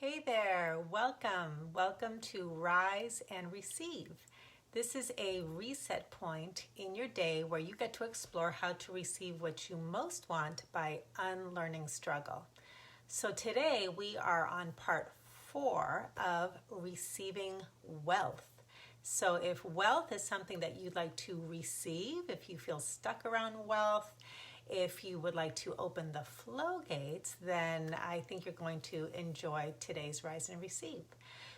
Hey there, welcome. Welcome to Rise and Receive. This is a reset point in your day where you get to explore how to receive what you most want by unlearning struggle. So today we are on part 4 of receiving wealth. So if wealth is something that you'd like to receive, if you feel stuck around wealth, if you would like to open the flow gates, then I think you're going to enjoy today's Rise and Receive.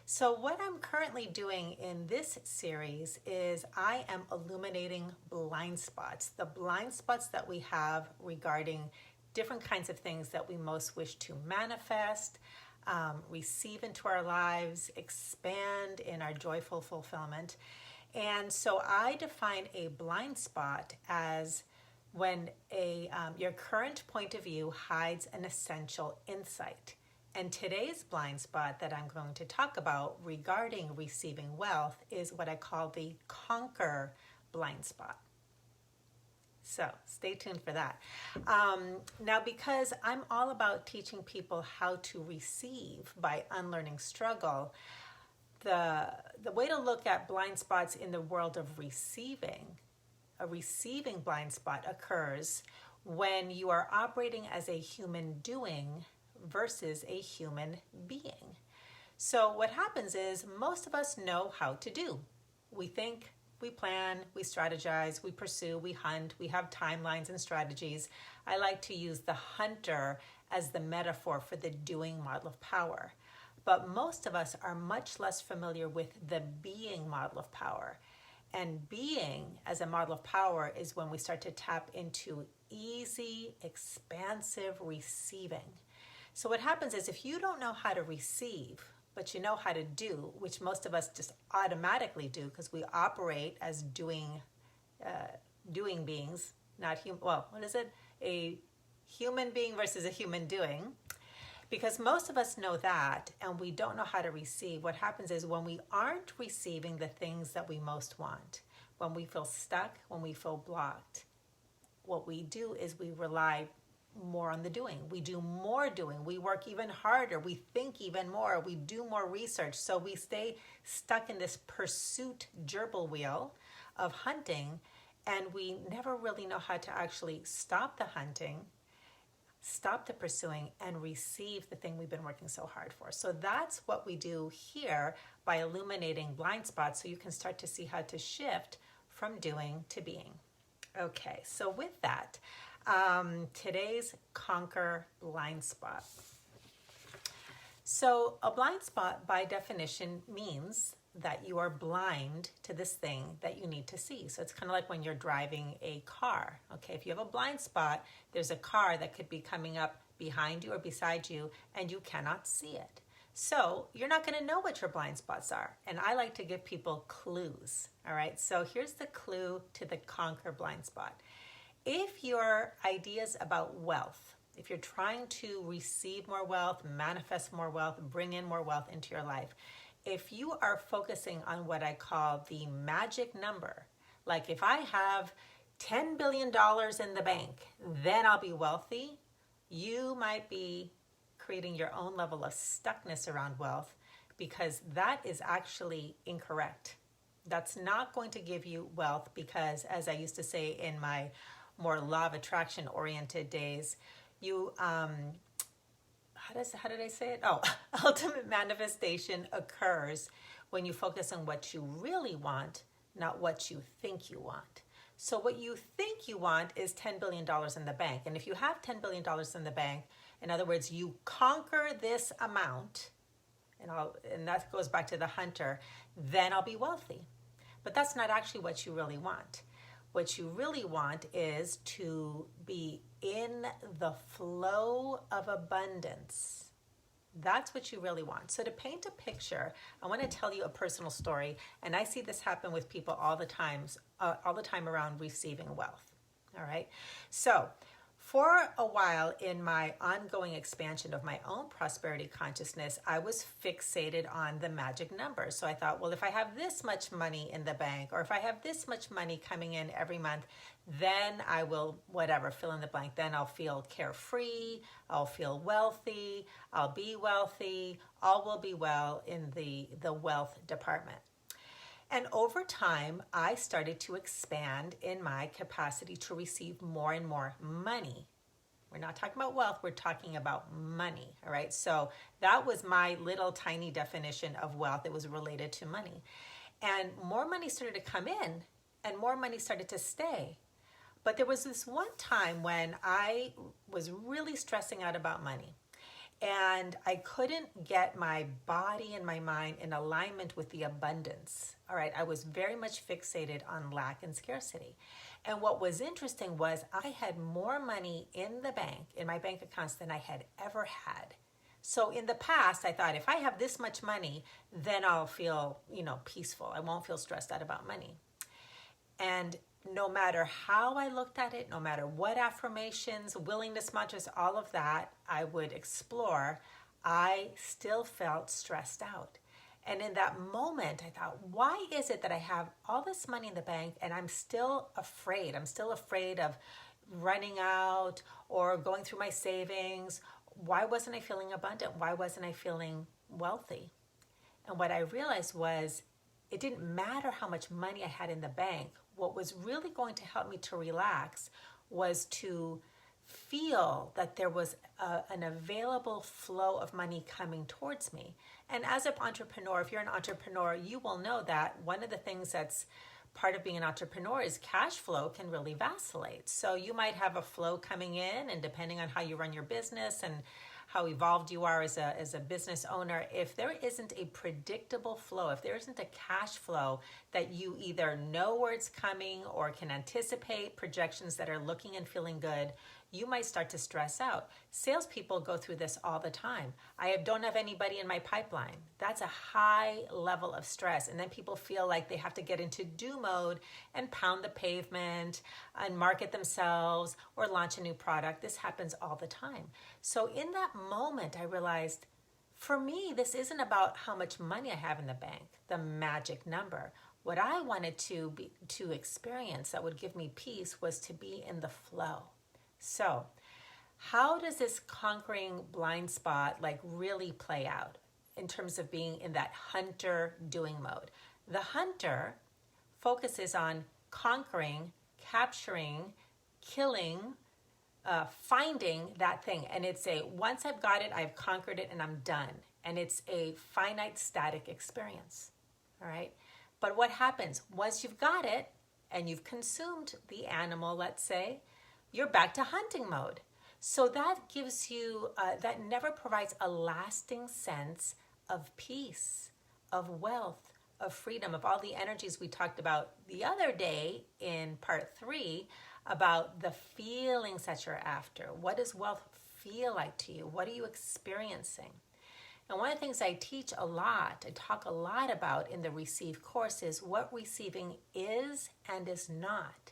So what I'm currently doing in this series is I am illuminating blind spots, the blind spots that we have regarding different kinds of things that we most wish to manifest, receive into our lives, expand in our joyful fulfillment. And so I define a blind spot as when your current point of view hides an essential insight. And today's blind spot that I'm going to talk about regarding receiving wealth is what I call the conquer blind spot. So stay tuned for that. Now, because I'm all about teaching people how to receive by unlearning struggle, the way to look at blind spots in the world of receiving, a receiving blind spot occurs when you are operating as a human doing versus a human being. So what happens is most of us know how to do. We think, we plan, we strategize, we pursue, we hunt, we have timelines and strategies. I like to use the hunter as the metaphor for the doing model of power. But most of us are much less familiar with the being model of power. And being as a model of power is when we start to tap into easy, expansive receiving. So what happens is if you don't know how to receive, but you know how to do, which most of us just automatically do because we operate as doing beings, not human. Well, what is it? A human being versus a human doing. Because most of us know that and we don't know how to receive, what happens is when we aren't receiving the things that we most want, when we feel stuck, when we feel blocked, what we do is we rely more on the doing. We do more doing. We work even harder. We think even more. We do more research. So we stay stuck in this pursuit gerbil wheel of hunting, and we never really know how to actually stop the hunting, stop the pursuing, and receive the thing we've been working so hard for. So that's what we do here by illuminating blind spots so you can start to see how to shift from doing to being. Okay, so with that, today's conquer blind spot. So a blind spot by definition means that you are blind to this thing that you need to see. So it's kind of like when you're driving a car. Okay, if you have a blind spot, there's a car that could be coming up behind you or beside you and you cannot see it. So you're not going to know what your blind spots are. And I like to give people clues. All right, so here's the clue to the conquer blind spot. If your ideas about wealth, if you're trying to receive more wealth, manifest more wealth, bring in more wealth into your life, if you are focusing on what I call the magic number, like if I have $10 billion in the bank, then I'll be wealthy, you might be creating your own level of stuckness around wealth because that is actually incorrect. That's not going to give you wealth because, as I used to say in my more law of attraction oriented days, you how did I say it? Oh, ultimate manifestation occurs when you focus on what you really want, not what you think you want. So what you think you want is $10 billion in the bank. And if you have $10 billion in the bank, in other words, you conquer this amount, and that goes back to the hunter, then I'll be wealthy. But that's not actually what you really want. What you really want is to be in the flow of abundance. That's what you really want. So to paint a picture, I want to tell you a personal story, and I see this happen with people all the time around receiving wealth. All right. So For a while in my ongoing expansion of my own prosperity consciousness, I was fixated on the magic number. So I thought, well, if I have this much money in the bank, or if I have this much money coming in every month, then I will, whatever, fill in the blank. Then I'll feel carefree, I'll feel wealthy, I'll be wealthy, all will be well in the wealth department. And over time, I started to expand in my capacity to receive more and more money. We're not talking about wealth, we're talking about money, all right? So that was my little tiny definition of wealth. It was related to money. And more money started to come in and more money started to stay. But there was this one time when I was really stressing out about money. And I couldn't get my body and my mind in alignment with the abundance. All right, I was very much fixated on lack and scarcity. And what was interesting was I had more money in the bank, in my bank accounts, than I had ever had. So in the past, I thought if I have this much money, then I'll feel, peaceful. I won't feel stressed out about money. And no matter how I looked at it, no matter what affirmations, willingness mantras, all of that I would explore, I still felt stressed out. And in that moment, I thought, why is it that I have all this money in the bank and I'm still afraid? I'm still afraid of running out or going through my savings. Why wasn't I feeling abundant? Why wasn't I feeling wealthy? And what I realized was it didn't matter how much money I had in the bank. What was really going to help me to relax was to feel that there was an available flow of money coming towards me. And as an entrepreneur, if you're an entrepreneur, you will know that one of the things that's part of being an entrepreneur is cash flow can really vacillate. So you might have a flow coming in, and depending on how you run your business and how evolved you are as a business owner, if there isn't a predictable flow, if there isn't a cash flow that you either know where it's coming or can anticipate projections that are looking and feeling good, you might start to stress out. Salespeople go through this all the time. I don't have anybody in my pipeline. That's a high level of stress. And then people feel like they have to get into do mode and pound the pavement and market themselves or launch a new product. This happens all the time. So in that moment, I realized, for me, this isn't about how much money I have in the bank, the magic number. What I wanted to experience that would give me peace was to be in the flow. So how does this conquering blind spot really play out in terms of being in that hunter doing mode? The hunter focuses on conquering, capturing, killing, finding that thing. And it's once I've got it, I've conquered it and I'm done. And it's a finite static experience. All right. But what happens once you've got it and you've consumed the animal, let's say, you're back to hunting mode. So that gives you, that never provides a lasting sense of peace, of wealth, of freedom, of all the energies we talked about the other day in part 3 about the feelings that you're after. What does wealth feel like to you? What are you experiencing? And one of the things I talk a lot about in the Receive course is what receiving is and is not.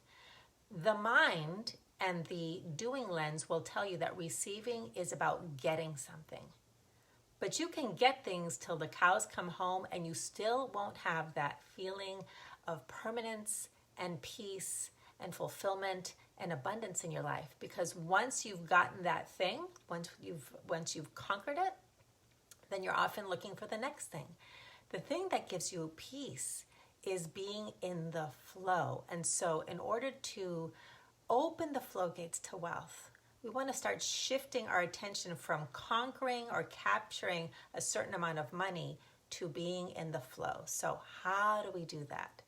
The mind and the doing lens will tell you that receiving is about getting something. But you can get things till the cows come home and you still won't have that feeling of permanence and peace and fulfillment and abundance in your life. Because once you've gotten that thing, once you've conquered it, then you're often looking for the next thing. The thing that gives you peace is being in the flow. And so in order to open the floodgates to wealth, we want to start shifting our attention from conquering or capturing a certain amount of money to being in the flow. So how do we do that?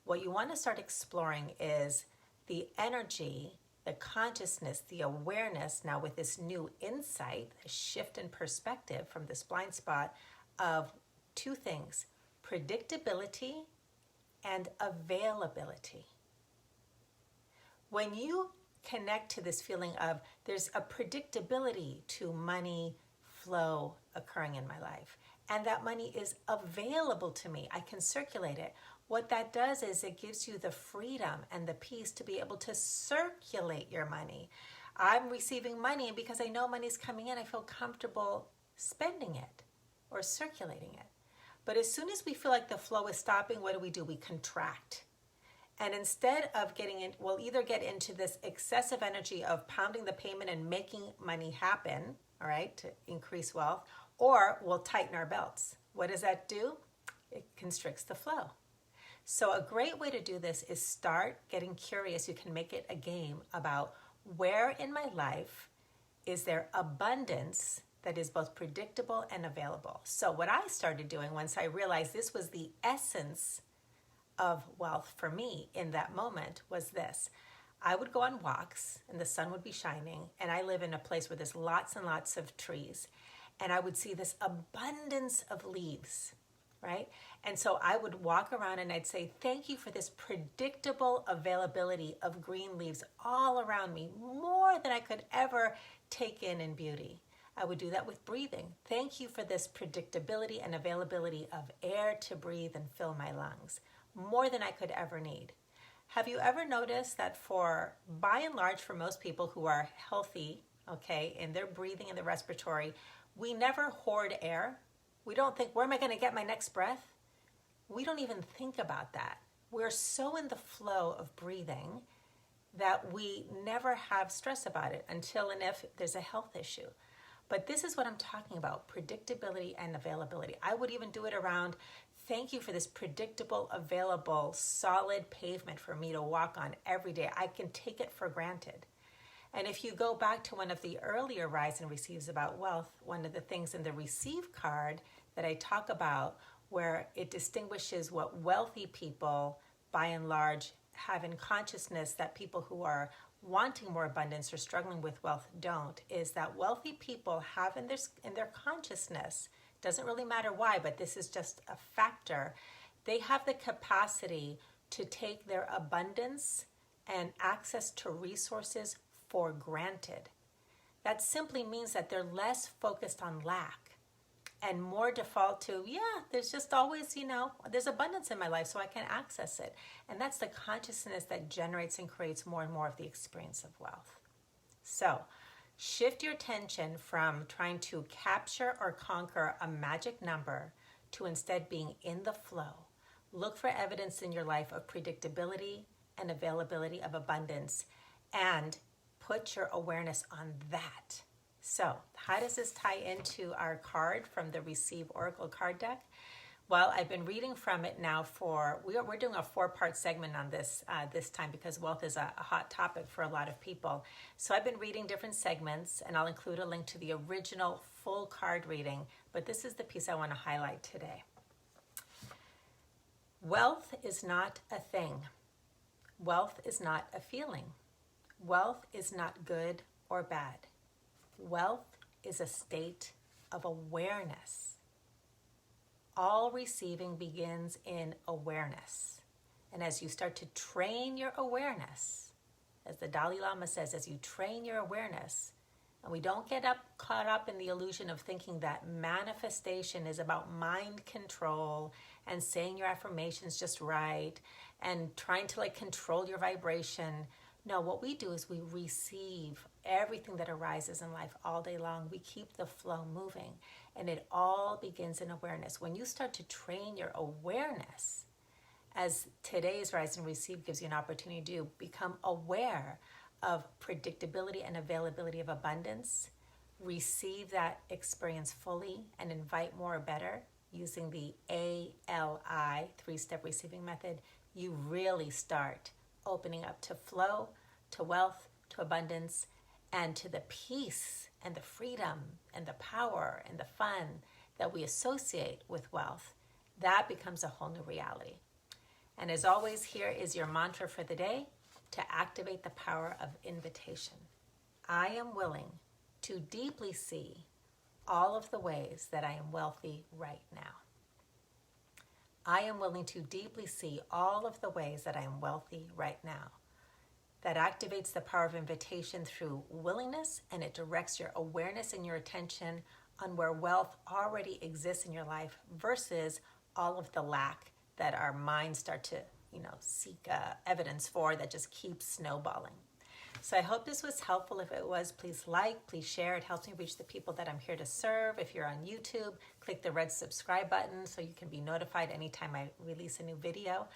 What you want to start exploring is the energy, the consciousness, the awareness, now with this new insight, a shift in perspective from this blind spot of two things: predictability and availability. When you connect to this feeling of there's a predictability to money flow occurring in my life, and that money is available to me, I can circulate it. What that does is it gives you the freedom and the peace to be able to circulate your money. I'm receiving money, and because I know money's coming in, I feel comfortable spending it or circulating it. But as soon as we feel like the flow is stopping, what do? We contract. And instead of getting in, we'll either get into this excessive energy of pounding the pavement and making money happen, all right, to increase wealth, or we'll tighten our belts. What does that do? It constricts the flow. So a great way to do this is start getting curious. You can make it a game about where in my life is there abundance that is both predictable and available. So what I started doing once I realized this was the essence of wealth for me in that moment was this. I would go on walks and the sun would be shining, and I live in a place where there's lots and lots of trees, and I would see this abundance of leaves, right? And so I would walk around and I'd say, thank you for this predictable availability of green leaves all around me, more than I could ever take in beauty. I would do that with breathing. Thank you for this predictability and availability of air to breathe and fill my lungs, more than I could ever need. Have you ever noticed that by and large, for most people who are healthy, okay, in their breathing and their respiratory, we never hoard air. We don't think, where am I going to get my next breath? We don't even think about that. We're so in the flow of breathing that we never have stress about it until and if there's a health issue. But this is what I'm talking about, predictability and availability. I would even do it around, thank you for this predictable, available, solid pavement for me to walk on every day. I can take it for granted. And if you go back to one of the earlier Rise and Receives about wealth, one of the things in the receive card that I talk about where it distinguishes what wealthy people, by and large, have in consciousness that people who are wanting more abundance or struggling with wealth don't, is that wealthy people have in their consciousness, doesn't really matter why, but this is just a factor, they have the capacity to take their abundance and access to resources for granted. That simply means that they're less focused on lack and more default to, there's just always, there's abundance in my life, so I can access it. And that's the consciousness that generates and creates more and more of the experience of wealth. So shift your attention from trying to capture or conquer a magic number to instead being in the flow. Look for evidence in your life of predictability and availability of abundance, and put your awareness on that. So how does this tie into our card from the Receive Oracle card deck? Well, I've been reading from it now we're doing a 4-part segment on this this time because wealth is a hot topic for a lot of people. So I've been reading different segments, and I'll include a link to the original full card reading, but this is the piece I want to highlight today. Wealth is not a thing. Wealth is not a feeling. Wealth is not good or bad. Wealth is a state of awareness. All receiving begins in awareness. And as you start to train your awareness, as the Dalai Lama says, as you train your awareness, and we don't get caught up in the illusion of thinking that manifestation is about mind control and saying your affirmations just right and trying to control your vibration. No, what we do is we receive everything that arises in life all day long. We keep the flow moving, and it all begins in awareness. When you start to train your awareness, as today's Rise and Receive gives you an opportunity to become aware of predictability and availability of abundance, receive that experience fully, and invite more or better using the ALI, 3-step receiving method, you really start opening up to flow, to wealth, to abundance, and to the peace and the freedom and the power and the fun that we associate with wealth. That becomes a whole new reality. And as always, here is your mantra for the day to activate the power of invitation. I am willing to deeply see all of the ways that I am wealthy right now. I am willing to deeply see all of the ways that I am wealthy right now. That activates the power of invitation through willingness, and it directs your awareness and your attention on where wealth already exists in your life versus all of the lack that our minds start to, seek evidence for that just keeps snowballing. So I hope this was helpful. If it was, please like, please share. It helps me reach the people that I'm here to serve. If you're on YouTube, click the red subscribe button so you can be notified anytime I release a new video.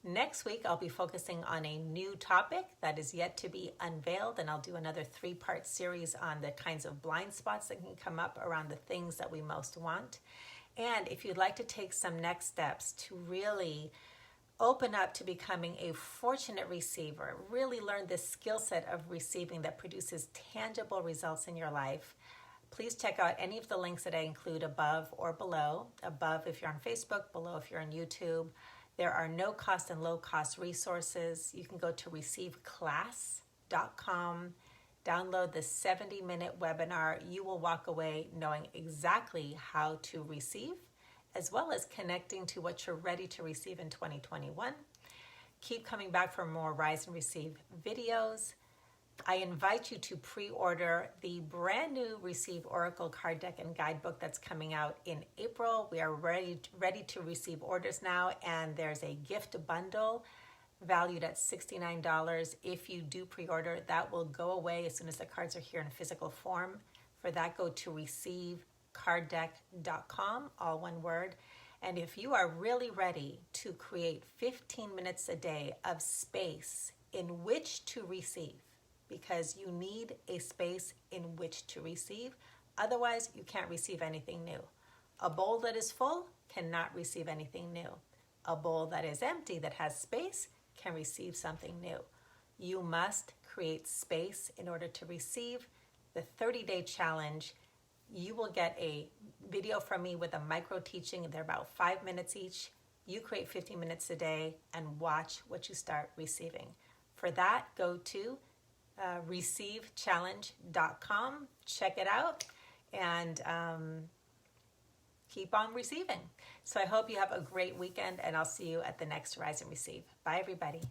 Next week, I'll be focusing on a new topic that is yet to be unveiled, and I'll do another 3-part series on the kinds of blind spots that can come up around the things that we most want. And if you'd like to take some next steps to really open up to becoming a fortunate receiver, really learn this skill set of receiving that produces tangible results in your life, please check out any of the links that I include above or below. Above if you're on Facebook, below if you're on YouTube. There are no cost and low cost resources. You can go to receiveclass.com, download the 70-minute webinar. You will walk away knowing exactly how to receive, as well as connecting to what you're ready to receive in 2021. Keep coming back for more Rise and Receive videos. I invite you to pre-order the brand new Receive Oracle card deck and guidebook that's coming out in April. We are ready to receive orders now, and there's a gift bundle valued at $69. If you do pre-order, that will go away as soon as the cards are here in physical form. For that, go to receiveCardDeck.com, all one word. And if you are really ready to create 15 minutes a day of space in which to receive, because you need a space in which to receive. Otherwise, you can't receive anything new. A bowl that is full cannot receive anything new. A bowl that is empty, that has space, can receive something new. You must create space in order to receive the 30-day challenge. You will get a video from me with a micro teaching. They're about 5 minutes each. You create 15 minutes a day and watch what you start receiving. For that, go to ReceiveChallenge.com. Check it out and keep on receiving. So I hope you have a great weekend, and I'll see you at the next Rise and Receive. Bye, everybody.